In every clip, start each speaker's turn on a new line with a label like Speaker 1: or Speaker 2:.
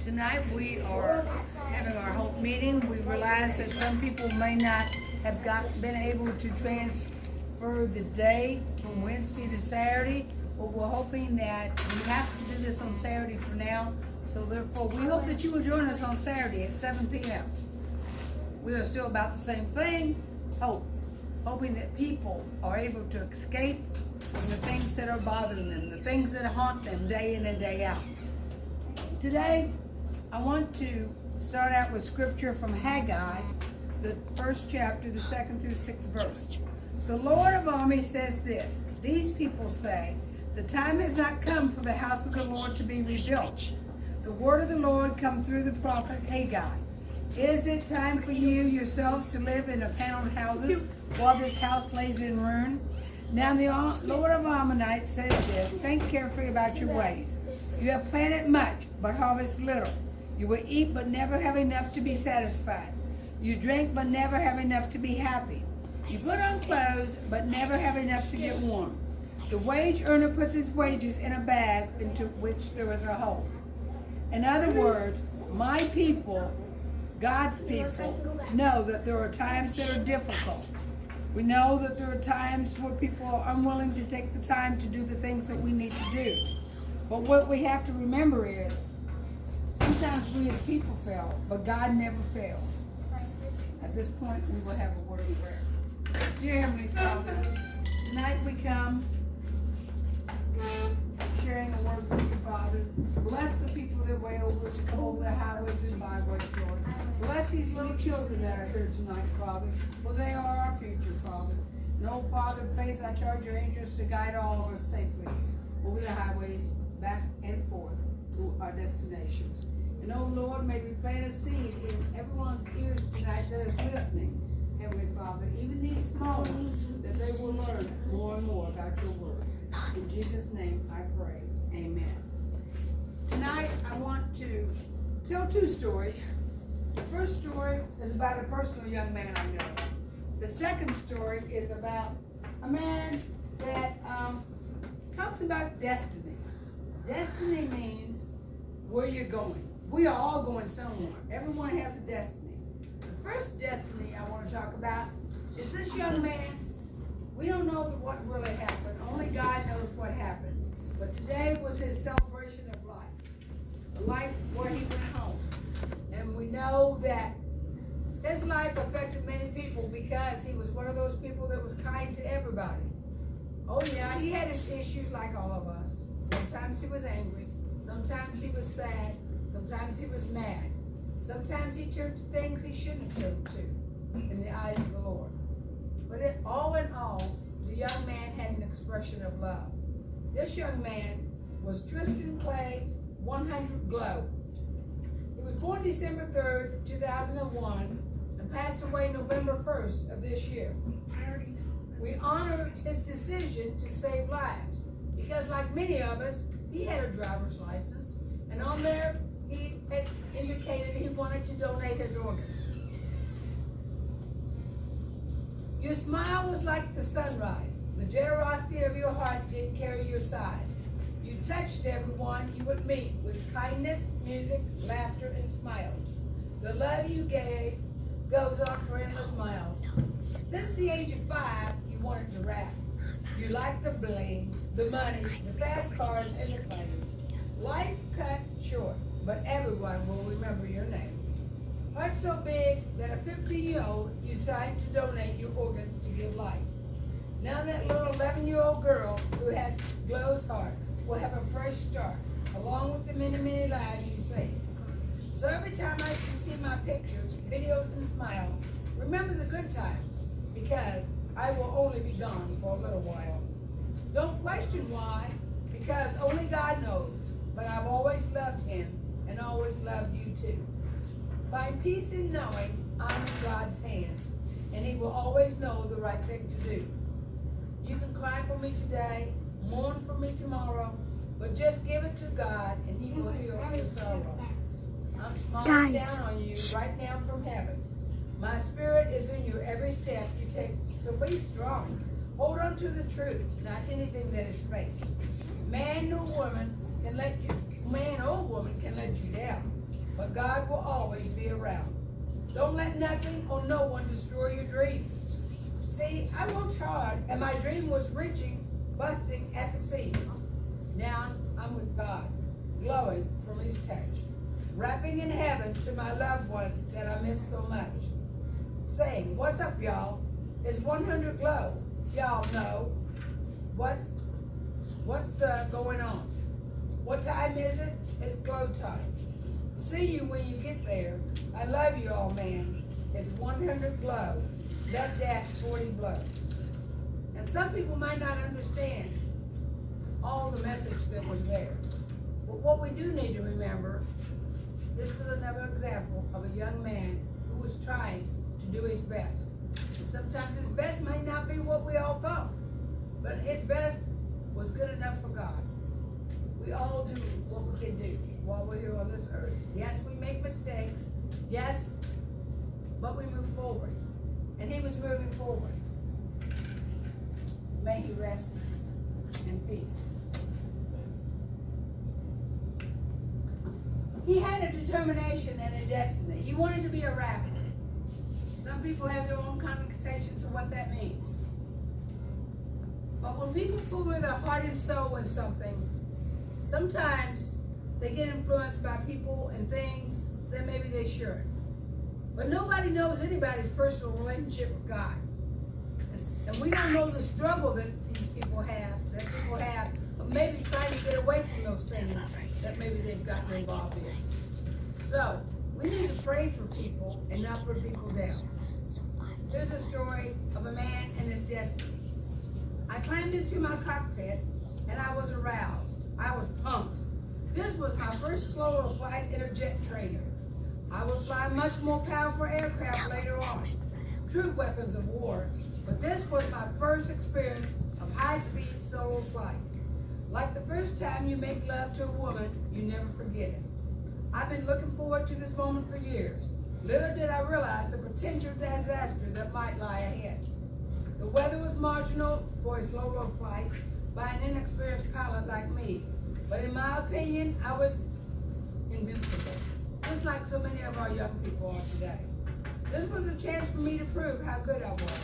Speaker 1: Tonight we are having our Hope meeting. We realize that some people may not have been able to transfer the day from Wednesday to Saturday, but we're hoping that we have to do this on Saturday for now. So therefore, we hope that you will join us on Saturday at 7 p.m. We are still about the same thing, hope. Hoping that people are able to escape from the things that are bothering them, the things that haunt them day in and day out. Today, I want to start out with scripture from Haggai, the first chapter, the 2nd through 6th verse. The Lord of armies says this, these people say, the time has not come for the house of the Lord to be rebuilt. The word of the Lord come through the prophet Haggai. Is it time for you yourselves to live in paneled houses while this house lays in ruin? Now the Lord of Ammonites says this, think carefully about your ways. You have planted much, but harvest little. You will eat, but never have enough to be satisfied. You drink, but never have enough to be happy. You put on clothes, but never have enough to get warm. The wage earner puts his wages in a bag into which there is a hole. In other words, my people, God's people, know that there are times that are difficult. We know that there are times where people are unwilling to take the time to do the things that we need to do. But what we have to remember is, sometimes we as people fail, but God never fails. At this point, we will have a word of prayer. Dear Heavenly Father, tonight we come sharing a word with you, Father. Bless the people that way over to come over the highways and byways, Lord. Bless these little children that are here tonight, Father, for they are our future, Father. And oh, Father, please, I charge your angels to guide all of us safely over the highways, back and forth to our destinations. And oh, Lord, may we plant a seed in everyone's ears tonight that is listening, Heavenly Father, even these small ones, that they will learn more and more about your word. In Jesus' name I pray. Amen. Tonight I want to tell two stories. The first story is about a personal young man I know. The second story is about a man that talks about destiny. Destiny means where you're going. We are all going somewhere. Everyone has a destiny. The first destiny I want to talk about is this young man. We don't know what really happened. Only God knows what happened. But today was his celebration of life. The life where he went home. And we know that his life affected many people because he was one of those people that was kind to everybody. Oh yeah, he had his issues like all of us. Sometimes he was angry. Sometimes he was sad. Sometimes he was mad. Sometimes he turned to things he shouldn't have turned to in the eyes of the Lord. But all in all, the young man had an expression of love. This young man was Tristan Clay 100 Glow. He was born December 3rd, 2001, and passed away November 1st of this year. We honor his decision to save lives because, like many of us, he had a driver's license, and on there he had indicated he wanted to donate his organs. Your smile was like the sunrise. The generosity of your heart didn't carry your size. You touched everyone you would meet with kindness, music, laughter, and smiles. The love you gave goes on for endless miles. Since the age of 5, you wanted to rap. You liked the bling, the money, the fast cars, and the fame. Life cut short, but everyone will remember your name. Heart so big that a 15-year-old you decided to donate your organs to give life. Now that little 11-year-old girl who has Glow's heart will have a fresh start, along with the many, many lives you saved. So every time you see my pictures, videos, and smile, remember the good times, because I will only be gone for a little while. Don't question why, because only God knows, but I've always loved him and always loved you too. Find peace in knowing I'm in God's hands, and he will always know the right thing to do. You can cry for me today, mourn for me tomorrow, but just give it to God, and he will heal your sorrow. I'm smiling down on you right now from heaven. My spirit is in you every step you take, so be strong. Hold on to the truth, not anything that is fake. Man or woman can let you down. but God will always be around. Don't let nothing or no one destroy your dreams. See, I worked hard, and my dream was reaching, busting at the seams. Now I'm with God, glowing from his touch, wrapping in heaven to my loved ones that I miss so much. Saying, what's up, y'all? It's 100 Glow. Y'all know what's the going on. What time is it? It's glow time. See you when you get there. I love you all, man. It's 100 Glow. Love that 40 Blow. And some people might not understand all the message that was there. But what we do need to remember, this was another example of a young man who was trying to do his best. And sometimes his best might not be what we all thought, but his best was good enough for God. We all do what we can do while we're here on this earth. Yes, we make mistakes. Yes, but we move forward. And he was moving forward. May he rest in peace. He had a determination and a destiny. He wanted to be a rapper. Some people have their own connotations of what that means. But when people pour their heart and soul in something, sometimes they get influenced by people and things that maybe they shouldn't. But nobody knows anybody's personal relationship with God. And we don't know the struggle that these people have, of maybe trying to get away from those things that maybe they've gotten involved in. So, we need to pray for people and not put people down. Here's a story of a man and his destiny. I climbed into my cockpit and I was aroused. I was pumped. This was my first solo flight in a jet trainer. I would fly much more powerful aircraft later on, true weapons of war, but this was my first experience of high-speed solo flight. Like the first time you make love to a woman, you never forget it. I've been looking forward to this moment for years. Little did I realize the potential disaster that might lie ahead. The weather was marginal for a solo flight by an inexperienced pilot like me, but in my opinion, I was invincible, just like so many of our young people are today. This was a chance for me to prove how good I was.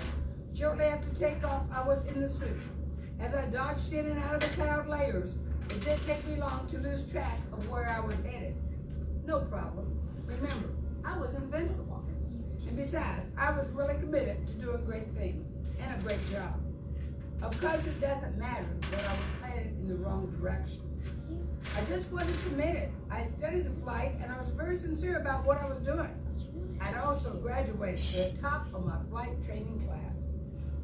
Speaker 1: Shortly after takeoff, I was in the suit. As I dodged in and out of the cloud layers, it didn't take me long to lose track of where I was headed. No problem. Remember, I was invincible. And besides, I was really committed to doing great things and a great job. Of course, it doesn't matter that I was headed in the wrong direction. I just wasn't committed. I had studied the flight and I was very sincere about what I was doing. I'd also graduated to the top of my flight training class.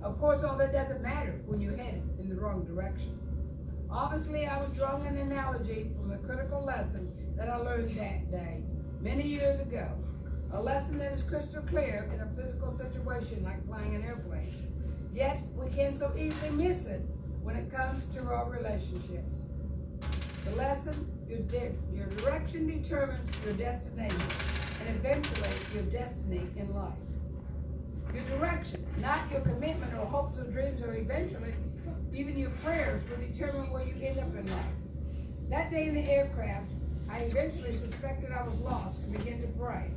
Speaker 1: Of course, all that doesn't matter when you're headed in the wrong direction. Obviously, I was drawing an analogy from a critical lesson that I learned that day, many years ago. A lesson that is crystal clear in a physical situation like flying an airplane. Yet, we can so easily miss it when it comes to our relationships. The lesson, your direction determines your destination, and eventually your destiny in life. Your direction, not your commitment or hopes or dreams, or eventually even your prayers will determine where you end up in life. That day in the aircraft, I eventually suspected I was lost and began to pray.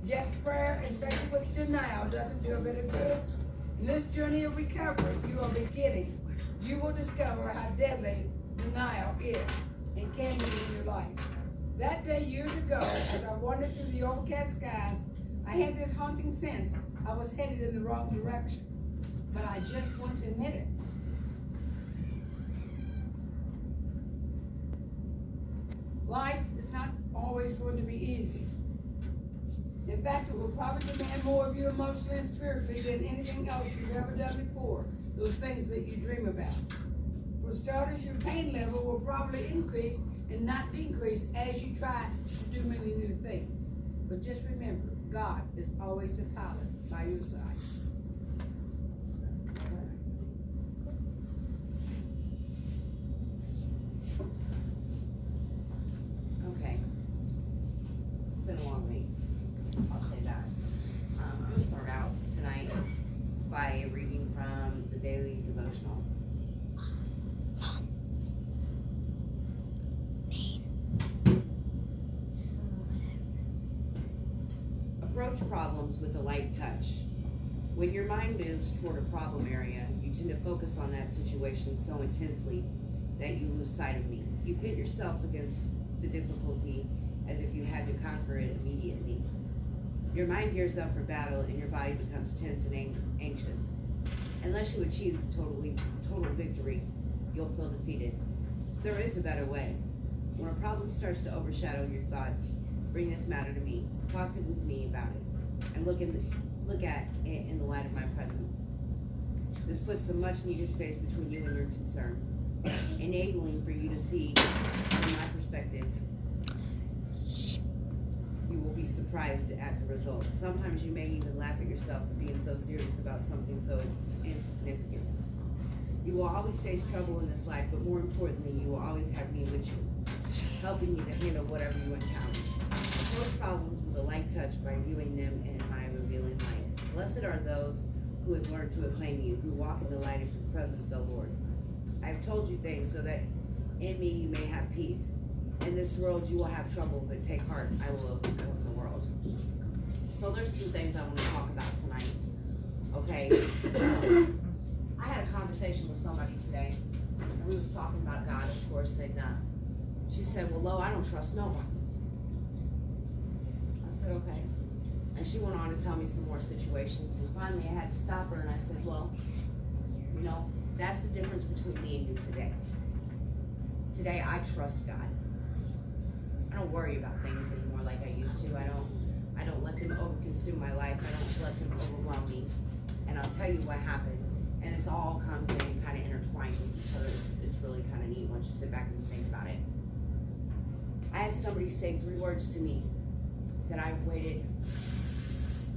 Speaker 1: Yet prayer infected with denial doesn't do a bit of good. In this journey of recovery you are beginning, you will discover how deadly denial is and can be in your life. That day years ago, as I wandered through the overcast skies, I had this haunting sense I was headed in the wrong direction, but I just wouldn't admit it. Life is not always going to be easy. In fact, it will probably demand more of you emotionally and spiritually than anything else you've ever done before, those things that you dream about. For starters, your pain level will probably increase and not decrease as you try to do many new things. But just remember, God is always the pilot by your side.
Speaker 2: Okay. It's been a long week. I'll say that. I'm going to start out tonight by reading from the daily devotional. approach problems with a light touch. When your mind moves toward a problem area, you tend to focus on that situation so intensely that you lose sight of me. You pit yourself against the difficulty as if you had to conquer it immediately. Your mind gears up for battle and your body becomes tense and anxious. Unless you achieve total victory, you'll feel defeated. There is a better way. When a problem starts to overshadow your thoughts, bring this matter to me. Talk with me about it, and look at it in the light of my presence. This puts some much needed space between you and your concern, enabling for you to see from my perspective. You will be surprised at the results. Sometimes you may even laugh at yourself for being so serious about something so insignificant. You will always face trouble in this life, but more importantly, you will always have me with you, helping you to handle whatever you encounter. Approach problems with a light touch by viewing them in my revealing light. Blessed are those who have learned to acclaim you, who walk in the light of your presence, O Lord. I have told you things so that in me you may have peace. In this world you will have trouble, but take heart, I will overcome the world. So there's some things I want to talk about tonight. Okay. I had a conversation with somebody today, and we was talking about God, of course, and she said, well, Lo, I don't trust nobody. I said, okay. And she went on to tell me some more situations, and finally I had to stop her, and I said, well, you know, that's the difference between me and you today. Today, I trust God. I don't worry about things anymore like I used to. I don't let them overconsume my life. I don't let them overwhelm me. And I'll tell you what happened. And this all comes in kind of intertwined with each other. It's really kind of neat once you sit back and think about it. I had somebody say 3 words to me that I've waited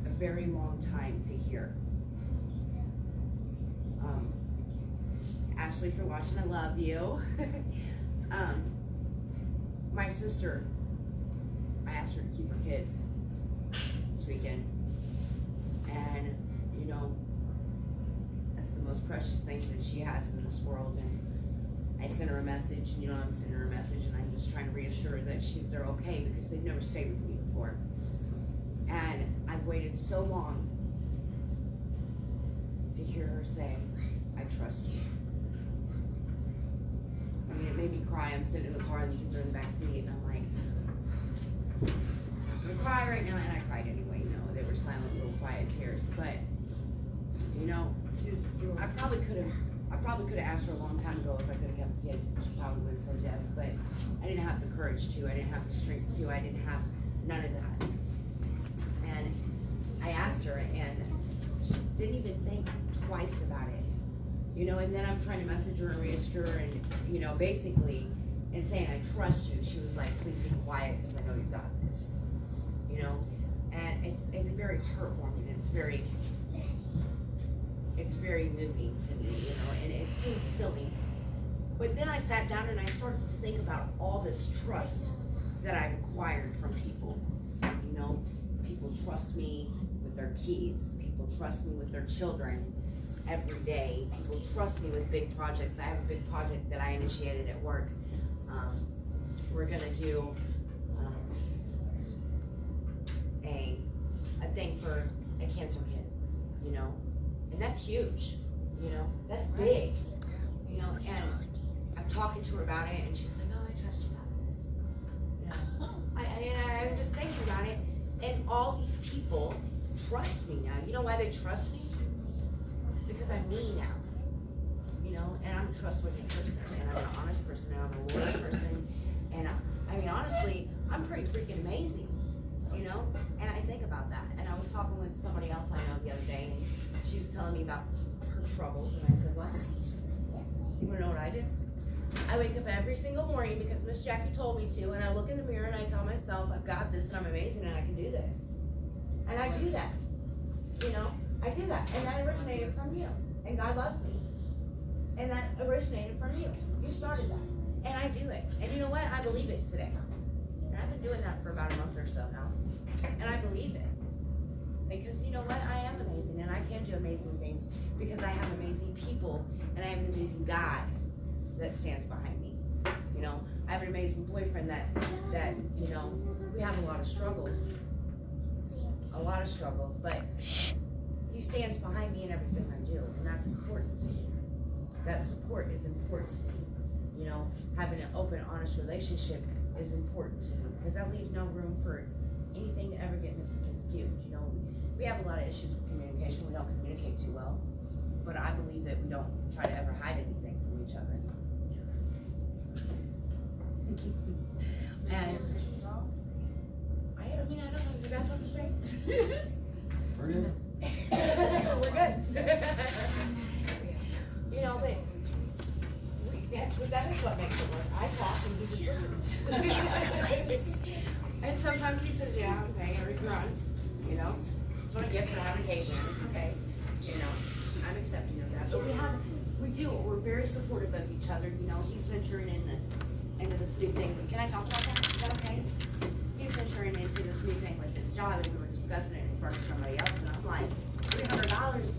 Speaker 2: a very long time to hear. Ashley, if you're watching, I love you. My sister, I asked her to keep her kids this weekend. And, you know, that's the most precious thing that she has in this world. And I sent her a message, you know, I'm sending her a message, and I'm just trying to reassure that they're okay because they've never stayed with me before. And I've waited so long to hear her say, I trust you. I mean, it made me cry. I'm sitting in the car and the kids are in the back seat, and I'm like, I'm gonna cry right now, and I cried anyway. You know, they were silent, little quiet tears. But you know, I probably could have asked her a long time ago if I could have kept the kids. She probably would have said yes, but I didn't have the courage to. I didn't have the strength to. I didn't have none of that. And I asked her, and she didn't even think twice about it. You know, and then I'm trying to message her and reassure her, and, you know, basically, and saying, I trust you. She was like, please be quiet, because I know you got this. You know, and it's very heartwarming. It's very moving to me, you know, and it seems silly. But then I sat down and I started to think about all this trust that I've acquired from people. You know, people trust me with their keys. People trust me with their children. Every day, people trust me with big projects. I have a big project that I initiated at work. We're gonna do a thing for a cancer kid, you know, and that's huge, you know, that's big, you know. And I'm talking to her about it, and she's like, "Oh, I trust you about this," you know. I'm just thinking about it, and all these people trust me now. You know why they trust me? Because I'm me now, you know, and I'm a trustworthy person, and I'm an honest person, and I'm a loyal person, and I mean, honestly, I'm pretty freaking amazing, you know, and I think about that. And I was talking with somebody else I know the other day, and she was telling me about her troubles, and I said, what? You wanna know what I do? I wake up every single morning because Miss Jackie told me to, and I look in the mirror and I tell myself, I've got this, and I'm amazing, and I can do this. And I do that, you know. I do that, and that originated from you, and God loves me, and that originated from you. You started that, and I do it, and you know what? I believe it today, and I've been doing that for about a month or so now, and I believe it, because you know what? I am amazing, and I can do amazing things, because I have amazing people, and I have an amazing God that stands behind me. You know, I have an amazing boyfriend that you know, we have a lot of struggles. a lot of struggles, but he stands behind me in everything I do, and that's important to me. That support is important to me. You know, having an open, honest relationship is important to me, because that leaves no room for anything to ever get misconstrued. You know, we have a lot of issues with communication. We don't communicate too well, but I believe that we don't try to ever hide anything from each other. And I mean, I don't know. You got something to say?
Speaker 3: We're good.
Speaker 2: We're good. You know, but that is what makes it work. I talk and he just listens. And sometimes he says, yeah, okay, or he grunts, you know. That's what I get for having occasion. It's okay. You know, I'm accepting of that. But we're very supportive of each other. You know, he's venturing into this new thing. Can I talk about that? Is that okay? He's venturing into this new thing with his job, and we were discussing it in front of somebody else, and I'm like, $300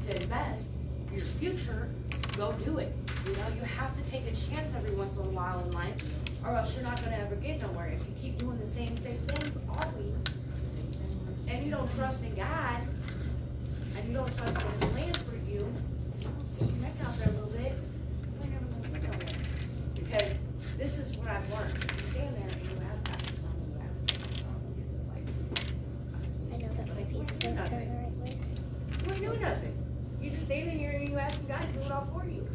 Speaker 2: to invest for your future, go do it. You know, you have to take a chance every once in a while in life, or else you're not going to ever get nowhere. If you keep doing the same things always, and you don't trust in God, and you don't trust in His plan for you, stick your neck out there a little bit, you ain't never going to get nowhere. Because this is what I've learned. You stand there and you ask God for something, you ask God for something, you're just like,
Speaker 4: I know that my piece isn't turned the right way.
Speaker 2: you ain't doing nothing. You just standing here and you asking God to do it all for you.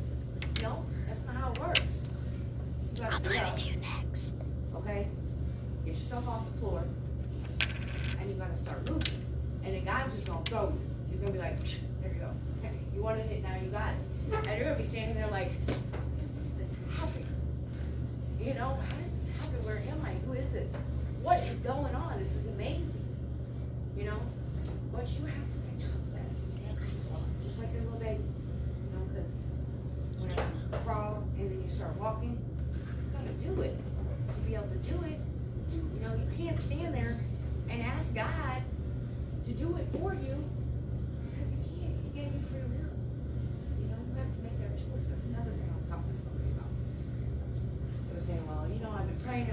Speaker 2: No, that's not how it works. You gotta
Speaker 4: I'll
Speaker 2: do
Speaker 4: play
Speaker 2: that.
Speaker 4: with you next.
Speaker 2: Okay? Get yourself off the floor, and you gotta start moving. And then God's just gonna throw you. He's gonna be like, there you go. Okay, you wanted it, now you got it. And you're gonna be standing there like, how did this happen? You know, how did this happen? Where am I? Who is this? What is going on? This is amazing. You know? But you have to take those steps. You have to walk, just like a little baby. You know, because when you crawl and then you start walking, you gotta do it. To be able to do it, you know, you can't stand there and ask God to do it for you, because He can't. He gave you free will. You know, you have to make that choice. That's another thing I was talking to somebody about. They were saying, well, you know, I've been praying.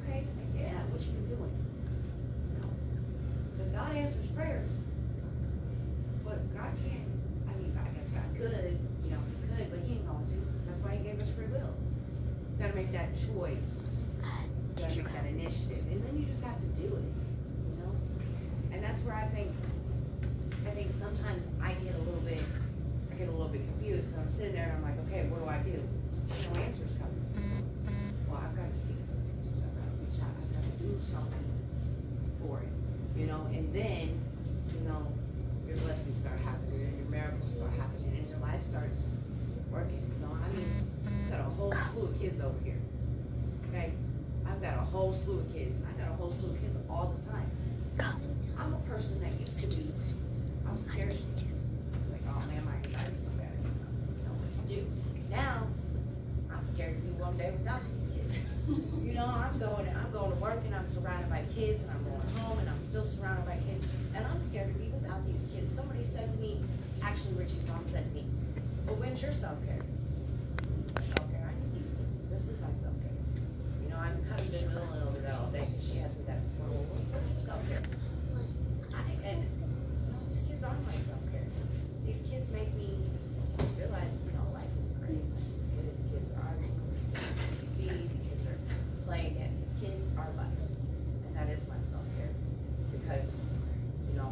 Speaker 2: Okay, yeah, what you been doing? You know, because God answers prayers, but God can't. I mean, I guess God could. You know, He could, but He ain't going to. That's why He gave us free will. You gotta make that choice. You gotta make that initiative, and then you just have to do it. You know, and that's where I think sometimes I get a little bit confused, because I'm sitting there and I'm like, okay, what do I do? No answers coming. Well, I've got to seek those answers. I've got to reach out. I've got to do something for it. You know, and then, you know, your blessings start happening, and your miracles start happening, and your life starts working. You know, I mean, I've got a whole slew of kids over here. Okay? I've got a whole slew of kids, and I got a whole slew of kids all the time. I'm a person that used to be, I'm scared of kids. Like, oh man, my anxiety's so bad. I don't know what to do. Now, I'm scared to be one day without these kids. You know, I'm going to work, and I'm surrounded by kids, and I'm going home, and I'm still surrounded by kids, and I'm scared to be without these kids. Somebody said to me, actually Richie's mom said to me, well, when's your self-care? Self-care, I need these kids. This is my self-care. You know, I'm kind of been milling over that all day, because she asked me that this morning. Well, when's your self-care? And you know, these kids aren't my self-care. These kids make me realize, you know, life is great. These kids are TV, the kids are playing, and these kids are life. And that is my self-care. Because, you know,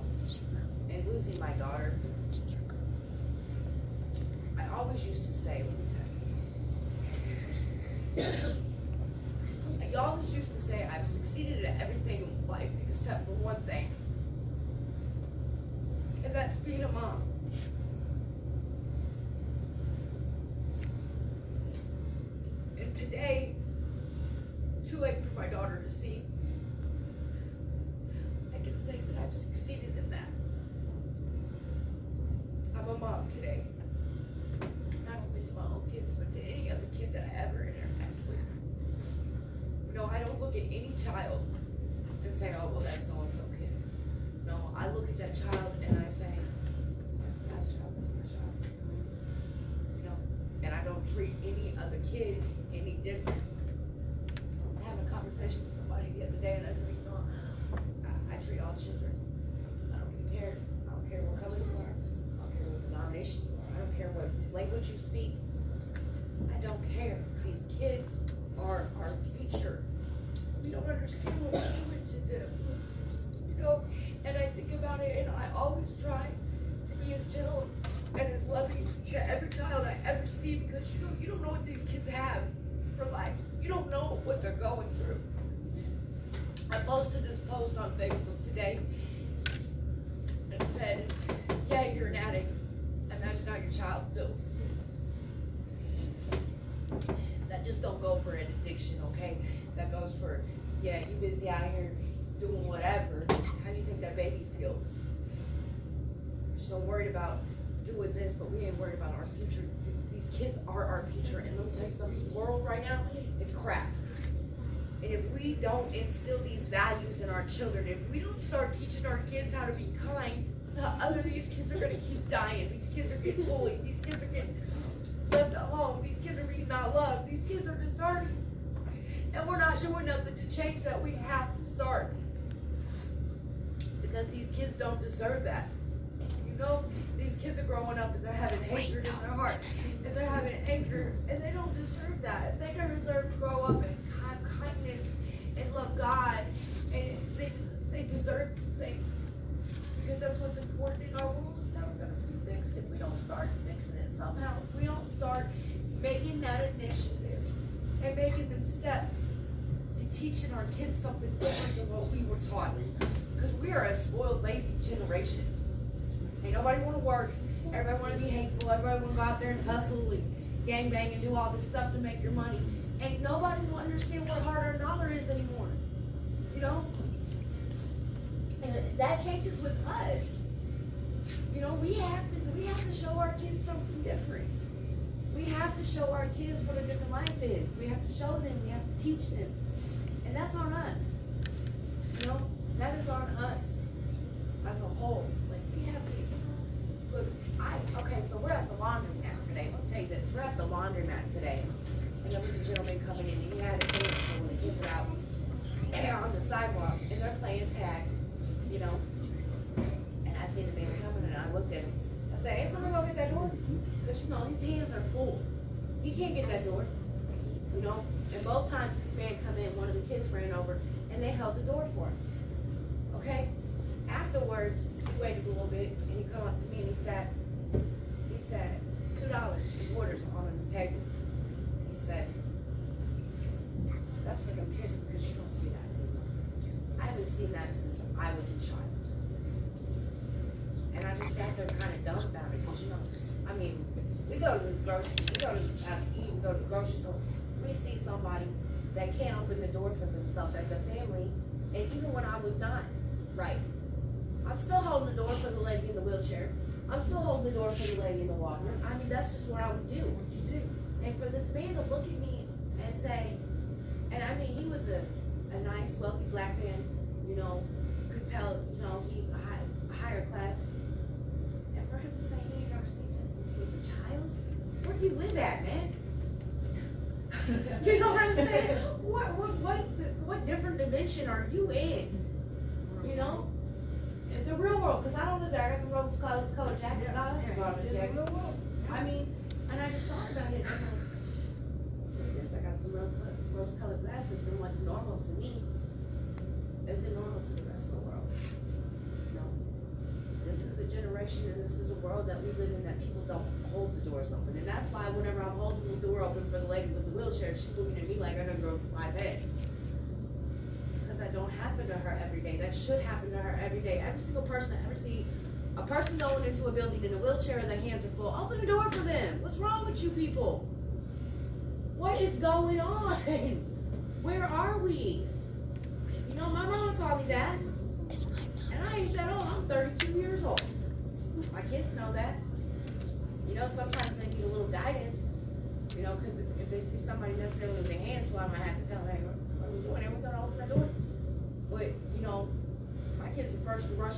Speaker 2: in losing my daughter, I always used to say, let me tell you, I always used to say I've succeeded at everything in life except for one thing. And that's being a mom. And today, too late for my daughter to see, I can say that I've succeeded in that. I'm a mom today. Not only to my own kids, but to any other kid that I ever interact with. You know, I don't look at any child and say, oh, well, that's so-and-so kid. No, I look at that child and I say, that's my child, that's my child. You know, and I don't treat any other kid any different. I was having a conversation with somebody the other day, and I said, you know, I treat all children what you speak. I don't care. These kids are our future. We don't understand what we're doing to them. You know, and I think about it, and I always try to be as gentle and as loving to every child I ever see, because you don't know what these kids have for lives. You don't know what they're going through. I posted this post on Facebook today and said, yeah, you're an addict. Imagine how your child feels. That just don't go for an addiction, okay? That goes for, yeah, you busy out here doing whatever. How do you think that baby feels? We're so worried about doing this, but we ain't worried about our future. These kids are our future, and let me tell you something, this world right now is crap. And if we don't instill these values in our children, if we don't start teaching our kids how to be kind to others, these kids are gonna keep dying. These kids are getting bullied. These kids are getting left at home. These kids are being not loved. These kids are just starting. And we're not doing nothing to change that. We have to start. Because these kids don't deserve that. You know, these kids are growing up and they're having hatred in their heart. And they're having anger, and they don't deserve that. They deserve to grow up and have kindness and love God. And they deserve these things. Because that's what's important in our world. Is never going to be fixed if we don't start fixing it somehow. If we don't start making that initiative and making them steps to teaching our kids something different than what we were taught. Because we are a spoiled, lazy generation. Ain't nobody want to work. Everybody want to be hateful. Everybody want to go out there and hustle and gangbang and do all this stuff to make your money. Ain't nobody will understand what hard-earned dollar is anymore. You know? And that changes with us. You know, we have to show our kids something different. We have to show our kids what a different life is. We have to show them. We have to teach them. And that's on us. You know, that is on us as a whole. Like, we have to, look, okay, so we're at the laundromat today. Let me tell you this. We're at the laundromat today. And there was a gentleman coming in, and he had his hands full, and he was out on the sidewalk, and they're playing tag, you know. And I seen the man coming, and I looked at him. I said, hey, somebody go get that door? Because, you know, his hands are full. He can't get that door, you know. And both times this man come in, one of the kids ran over, and they held the door for him. Okay? Afterwards, he waited a little bit, and he come up to me, and he said, $2 in quarters on the table. He said, that's for them kids, because you don't see that anymore. I haven't seen that since I was a child. And I just sat there kind of dumbfounded, because, you know, I mean, we go to the grocery, we go to eat, we go to the grocery store, we see somebody that can't open the door for themselves as a family, and even when I was not right, I'm still holding the door for the lady in the wheelchair. I'm still holding the door for the lady in the walker. I mean, that's just what I would do. And for this man to look at me and say, and I mean, he was a nice, wealthy black man, you know, could tell, you know, he higher class. And for him to say he ain't never seen that since he was a child, where do you live at, man? You know what I'm saying? What different dimension are you in? You know? In the real world, because I don't live there. I got the rose-colored jacket. No, that's the real world. I mean, and I just thought about it. I'm like, I got the rose-colored glasses, and what's normal to me isn't normal to the rest of the world. You know? This is a generation, and this is a world that we live in that people don't hold the doors open. And that's why whenever I'm holding the door open for the lady with the wheelchair, she's looking at me like I done drove 5 eggs. That don't happen to her every day. That should happen to her every day. Every single person I ever see, a person going into a building in a wheelchair and their hands are full, open the door for them. What's wrong with you people? What is going on? Where are we? You know, my mom taught me that. And I ain't said, oh, I'm 32 years old. My kids know that. You know, sometimes they need a little guidance. You know, because if they see somebody necessarily with their hands full, I might have to tell them, hey, what are we doing? We're going to open that door. But, you know, my kids are first to rush,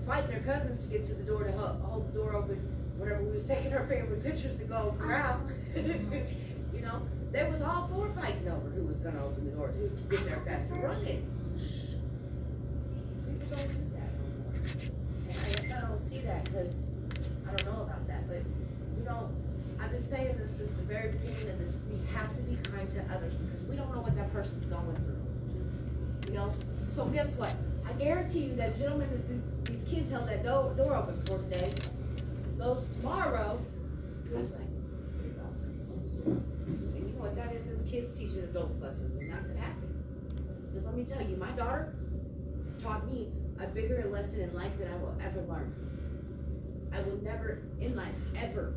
Speaker 2: fighting their cousins to get to the door to hold the door open whenever we was taking our family pictures to go around. You know, they was all 4 fighting over who was going to open the door to get there faster running. People don't do that no more. And I guess I don't see that because I don't know about that. But, you know, I've been saying this since the very beginning of this. We have to be kind to others because we don't know what that person's going through. You know? So guess what? I guarantee you that gentleman that these kids held that door open for today goes tomorrow. Goes like, and you know what that is? It's kids teaching adults lessons, and that could happen. Because let me tell you, my daughter taught me a bigger lesson in life than I will ever learn. I will never, in life, ever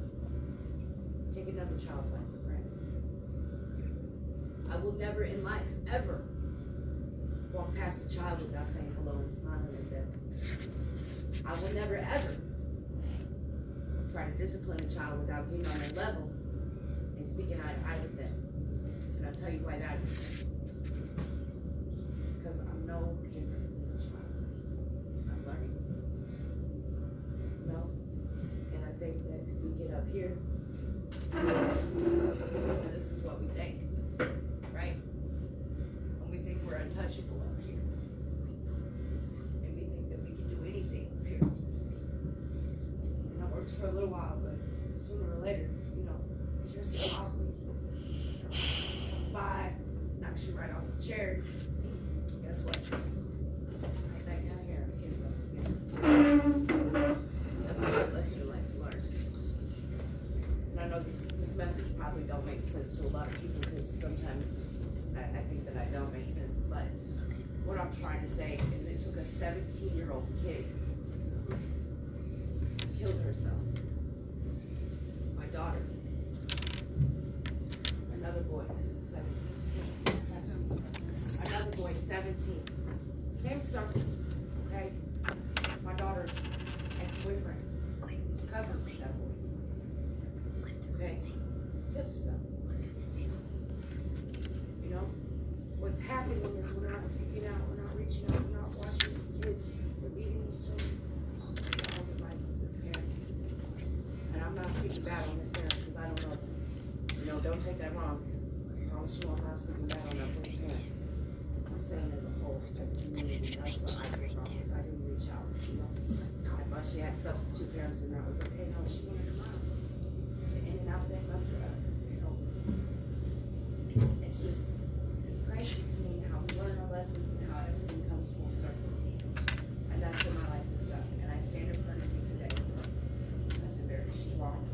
Speaker 2: take another child's life for granted. I will never in life, ever walk past a child without saying hello and smiling at them. I will never, ever try to discipline a child without getting on their level and speaking eye to eye with them. And I'll tell you why that is. Because I'm no different than a child. I'm learning. You know? And I think that we get up here, and this is what we think, right? And we think we're untouchable up here. And we think that we can do anything up here. And that works for a little while, but sooner or later, you know, it's just gonna hop by, knocks you right off the chair. Guess what? Right back down here, I can't go again. That's a good lesson in life to learn. And I know this message probably don't make sense to a lot of people because sometimes I think that I don't make sense, but what I'm trying to say is it took a 17-year-old kid who killed herself. My daughter. Another boy, 17. Another boy, 17. Same circle, okay? My daughter's ex-boyfriend. His cousin's with that boy. Okay? Killed himself. You know? What's happening is we're not speaking out, we're not reaching out, we're not watching these kids, we're beating these children. We're all devices as parents. And I'm not speaking bad on his parents because I don't know them. You know, don't take that wrong. I promise you I'm not speaking bad on that boy's parents. I'm saying as a whole, as a community, that's what I did wrong, is I didn't reach out, you know. I thought she had substitute parents and that was okay. No, she wanted to come out. She in and out, they messed her up, you know. It's just, it's crazy to me how we learn our lessons and how everything comes full circle. And that's what my life has done. And I stand in front of you today as a very strong,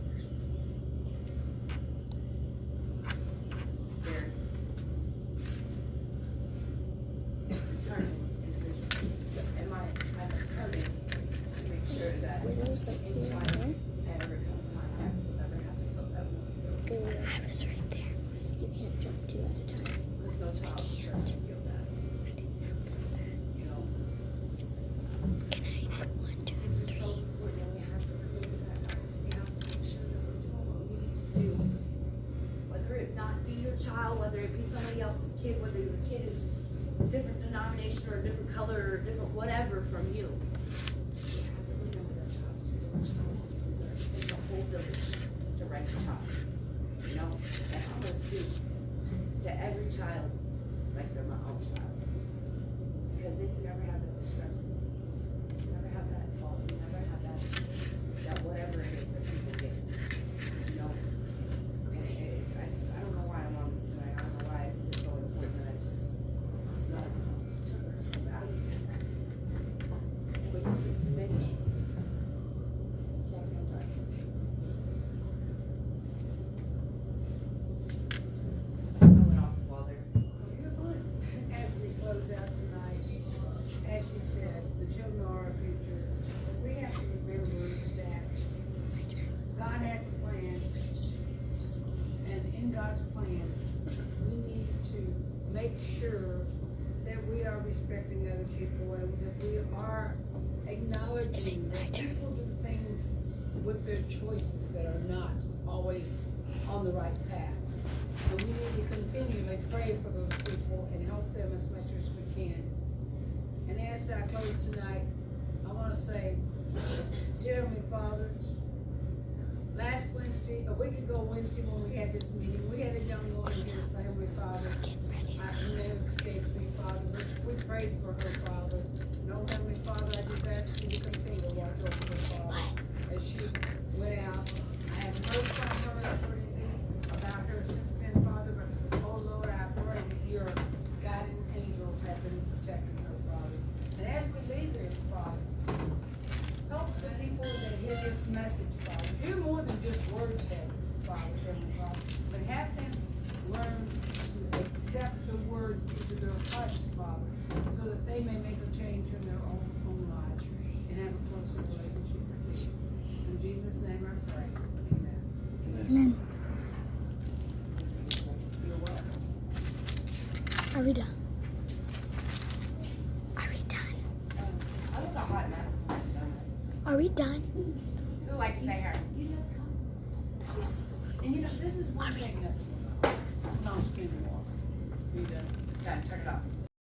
Speaker 2: scared, determined individual. And I'm determined to make sure that any child that ever come in contact will never have to feel that way.
Speaker 4: I was right there. You can't jump two at a time.
Speaker 2: There's no child deserves to feel that. You know?
Speaker 4: Can I go 1, 2,
Speaker 2: It's just so
Speaker 4: 3?
Speaker 2: important and we have to remember that, guys. We have to make sure that we're doing what we need to do. Whether it not be your child, whether it be somebody else's kid, whether the kid is a different denomination or a different color or different whatever from you. You have to remember that child is still a child. It takes a whole village to raise a child. You know? And I'm gonna speak to every child like they're my own child. Because then you never have that discrepancy. You never have that fault. You never have that whatever it is that people get. You know? And it is, I don't know why I'm on this tonight. I don't know why I think it's so important that I just, no, took her some value. But you see too many. Jackie, I'm sorry. I went off the wall there.
Speaker 1: You're fine. As we close out tonight, as you said, the children are our future. We have to remember that God has a plan, and in God's plan, we need to make sure that we are respecting other people and that we are acknowledging that people do things with their choices that are not always on the right path. And we need to continually pray for those people and help them as much as we can. And as I close tonight, I want to say, dear Heavenly Father, last Wednesday, a week ago Wednesday when we had this meeting, we had a young woman here for Heavenly Father. Her name escapes me, Father, but we prayed for her, Father. No, Heavenly Father, I just ask you to continue to watch over her, Father, as she went out. I haven't heard from her, heard anything her since then, Father, but, oh Lord, I pray that your guiding angels have been protecting her, Father. And as we leave here, Father, help the people that hear this message, Father. Do more than just words, Father, Heavenly Father, but have them learn to accept the words into their hearts, Father, so that they may make a change in their own lives and have a closer relationship with you. In Jesus' name I pray. Amen.
Speaker 4: Amen.
Speaker 1: You're welcome.
Speaker 4: Are we done? Are we done?
Speaker 2: I look a hot mess.
Speaker 4: Are we done?
Speaker 2: Who likes my hair?
Speaker 1: And you know, this is one thing that, no, it's getting warm. You done?
Speaker 2: Done. Turn it off.